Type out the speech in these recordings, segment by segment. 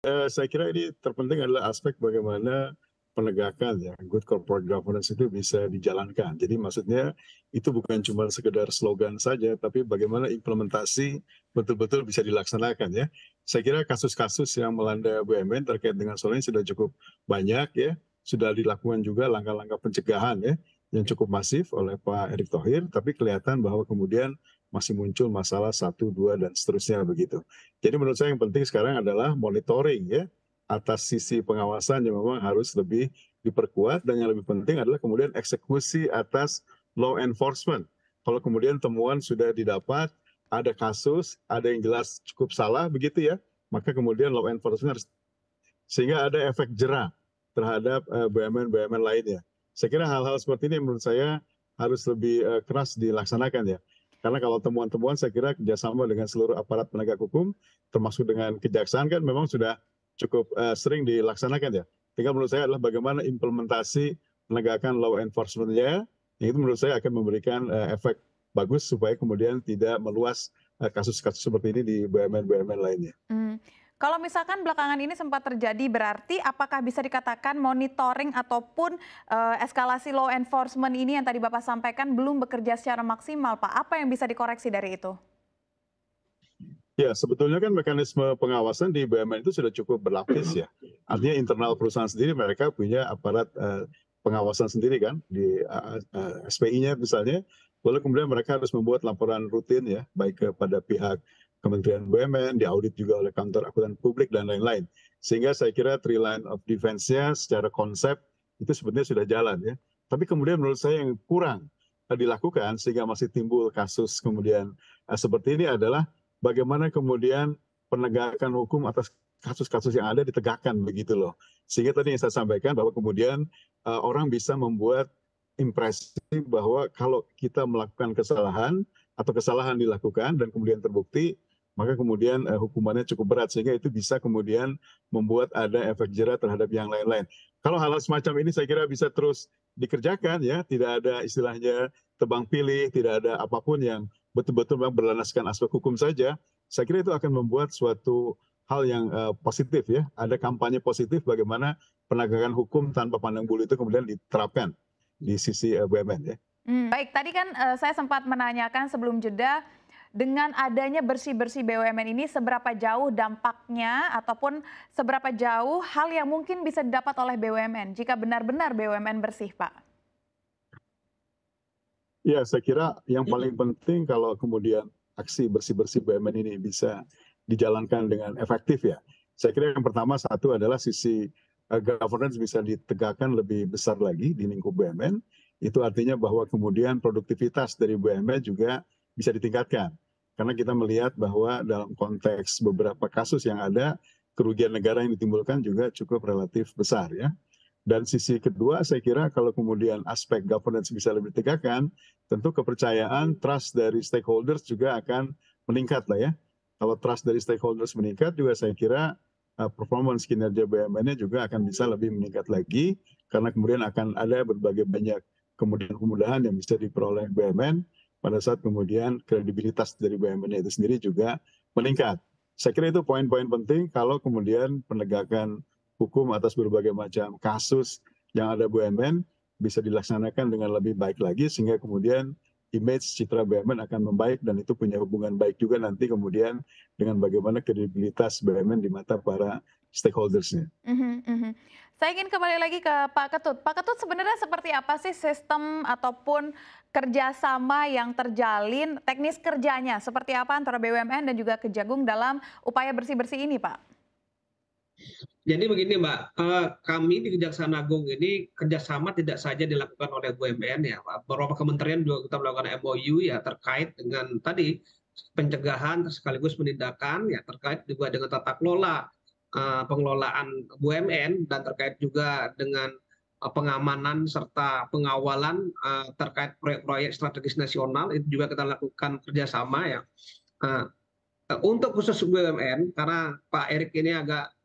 Saya kira ini terpenting adalah aspek bagaimana penegakan ya, good corporate governance itu bisa dijalankan. Jadi maksudnya itu bukan cuma sekedar slogan saja, tapi bagaimana implementasi betul-betul bisa dilaksanakan ya. Saya kira kasus-kasus yang melanda BUMN terkait dengan soal ini sudah cukup banyak ya, sudah dilakukan juga langkah-langkah pencegahan ya, yang cukup masif oleh Pak Erick Thohir, tapi kelihatan bahwa kemudian masih muncul masalah satu, dua, dan seterusnya begitu. Jadi menurut saya yang penting sekarang adalah monitoring ya atas sisi pengawasan yang memang harus lebih diperkuat, dan yang lebih penting adalah kemudian eksekusi atas law enforcement. Kalau kemudian temuan sudah didapat, ada kasus, ada yang jelas cukup salah begitu ya, maka kemudian law enforcement harus, sehingga ada efek jerah terhadap BUMN-BUMN lainnya. Saya kira hal-hal seperti ini menurut saya harus lebih keras dilaksanakan ya. Karena kalau temuan-temuan saya kira kerjasama dengan seluruh aparat penegak hukum, termasuk dengan kejaksaan kan memang sudah cukup sering dilaksanakan ya. Tinggal menurut saya adalah bagaimana implementasi penegakan law enforcement-nya, yang itu menurut saya akan memberikan efek bagus supaya kemudian tidak meluas kasus-kasus seperti ini di BUMN-BUMN lainnya. Kalau misalkan belakangan ini sempat terjadi, berarti apakah bisa dikatakan monitoring ataupun eskalasi law enforcement ini yang tadi Bapak sampaikan belum bekerja secara maksimal, Pak? Apa yang bisa dikoreksi dari itu? Ya, sebetulnya kan mekanisme pengawasan di BUMN itu sudah cukup berlapis ya. Artinya internal perusahaan sendiri mereka punya aparat pengawasan sendiri kan di SPI-nya misalnya. Lalu kemudian mereka harus membuat laporan rutin ya, baik kepada pihak Kementerian BUMN, diaudit juga oleh kantor akuntan publik dan lain-lain. Sehingga saya kira three line of defense-nya secara konsep itu sebetulnya sudah jalan ya. Tapi kemudian menurut saya yang kurang dilakukan sehingga masih timbul kasus kemudian seperti ini adalah bagaimana kemudian penegakan hukum atas kasus-kasus yang ada ditegakkan begitu loh. Sehingga tadi yang saya sampaikan bahwa kemudian orang bisa membuat impresi bahwa kalau kita melakukan kesalahan atau kesalahan dilakukan dan kemudian terbukti, maka kemudian hukumannya cukup berat sehingga itu bisa kemudian membuat ada efek jerah terhadap yang lain-lain. Kalau hal-hal semacam ini saya kira bisa terus dikerjakan ya, tidak ada istilahnya tebang pilih, tidak ada apapun yang betul-betul berlandaskan aspek hukum saja, saya kira itu akan membuat suatu hal yang positif ya. Ada kampanye positif bagaimana penegakan hukum tanpa pandang bulu itu kemudian diterapkan di sisi BUMN ya. Baik, tadi kan saya sempat menanyakan sebelum jeda, dengan adanya bersih-bersih BUMN ini seberapa jauh dampaknya ataupun seberapa jauh hal yang mungkin bisa didapat oleh BUMN jika benar-benar BUMN bersih, Pak? Ya, saya kira yang paling penting kalau kemudian aksi bersih-bersih BUMN ini bisa dijalankan dengan efektif ya. Saya kira yang pertama satu adalah sisi governance bisa ditegakkan lebih besar lagi di lingkup BUMN. Itu artinya bahwa kemudian produktivitas dari BUMN juga bisa ditingkatkan. Karena kita melihat bahwa dalam konteks beberapa kasus yang ada, kerugian negara yang ditimbulkan juga cukup relatif besar ya. Dan sisi kedua saya kira kalau kemudian aspek governance bisa lebih ditegakkan, tentu kepercayaan, trust dari stakeholders juga akan meningkat lah ya. Kalau trust dari stakeholders meningkat juga saya kira performance kinerja BUMN-nya juga akan bisa lebih meningkat lagi, karena kemudian akan ada berbagai banyak kemudahan-kemudahan yang bisa diperoleh BUMN pada saat kemudian kredibilitas dari BUMN itu sendiri juga meningkat. Saya kira itu poin-poin penting kalau kemudian penegakan hukum atas berbagai macam kasus yang ada BUMN bisa dilaksanakan dengan lebih baik lagi sehingga kemudian image citra BUMN akan membaik dan itu punya hubungan baik juga nanti kemudian dengan bagaimana kredibilitas BUMN di mata para stakeholders-nya. Saya ingin kembali lagi ke Pak Ketut. Pak Ketut, sebenarnya seperti apa sih sistem ataupun kerjasama yang terjalin, teknis kerjanya seperti apa antara BUMN dan juga Kejagung dalam upaya bersih-bersih ini, Pak? Jadi begini Mbak, kami di Kejaksaan Agung ini kerjasama tidak saja dilakukan oleh BUMN ya, beberapa kementerian juga kita melakukan MOU ya terkait dengan tadi pencegahan sekaligus penindakan ya terkait juga dengan tata kelola pengelolaan BUMN dan terkait juga dengan pengamanan serta pengawalan terkait proyek-proyek strategis nasional itu juga kita lakukan kerjasama ya. Uh, untuk khusus BUMN karena Pak Erick ini agak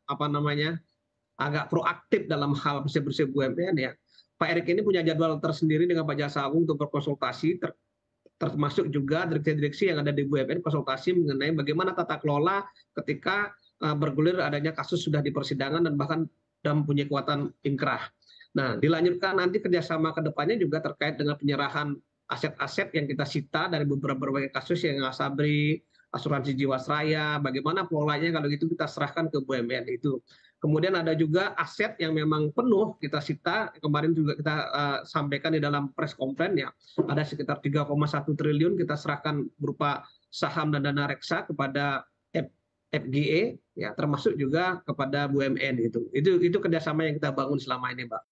proaktif dalam hal bersih-bersih BUMN ya. Pak Erick ini punya jadwal tersendiri dengan Pak Jaksa Agung untuk berkonsultasi termasuk juga direksi-direksi yang ada di BUMN konsultasi mengenai bagaimana tata kelola ketika bergulir adanya kasus sudah di persidangan dan bahkan sudah mempunyai kekuatan inkrah. Nah, dilanjutkan nanti kerjasama ke depannya juga terkait dengan penyerahan aset-aset yang kita sita dari berbagai kasus yang Asabri, asuransi Jiwasraya, bagaimana polanya kalau gitu kita serahkan ke BUMN itu. Kemudian ada juga aset yang memang penuh kita sita, kemarin juga kita sampaikan di dalam press conference ya, ada sekitar 3,1 triliun kita serahkan berupa saham dan dana reksa kepada FGE, ya termasuk juga kepada BUMN itu. Itu kerjasama yang kita bangun selama ini, Mbak.